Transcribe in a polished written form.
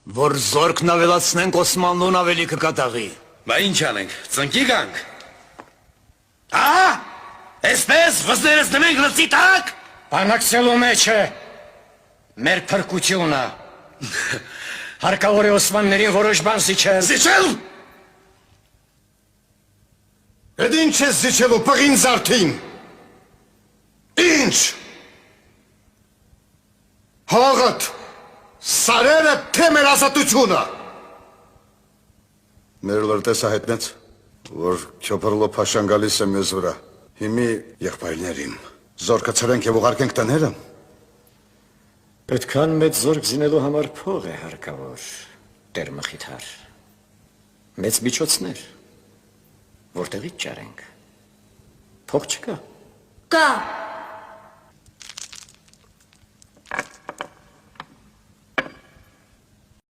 որ զորքն ավելացնենք Օսմանլուն ավելի կկատաղի։ Բա ինչ անենք, ծնկի գանք։ Ահա, այսպես վզներս դնենք լծի տակ։ Բանակցելու մեջ է մեր փրկությունը։ Հարկավոր է Օսմաններին որոշ բան զիջել։ Զիջել։ Էդ ինչ ես զիջելու պղին զարդին։ Ինչ։ Հողըտ, սարերը թե մեր ազատությունը։ Մեր լրտեսը հայտնեց, որ Քյոփրլո փաշան գալիս է մեզ վրա։ Հիմի եղբայրներին զորքը ցրենք եւ ուղարկենք տները։ Պետքան մեծ զորք զինելու համար փող է հարկավոր, Տեր Մխիթար։ Մեծ միջոցներ, որտեղից ճարենք։ Փող չկա։ Կա։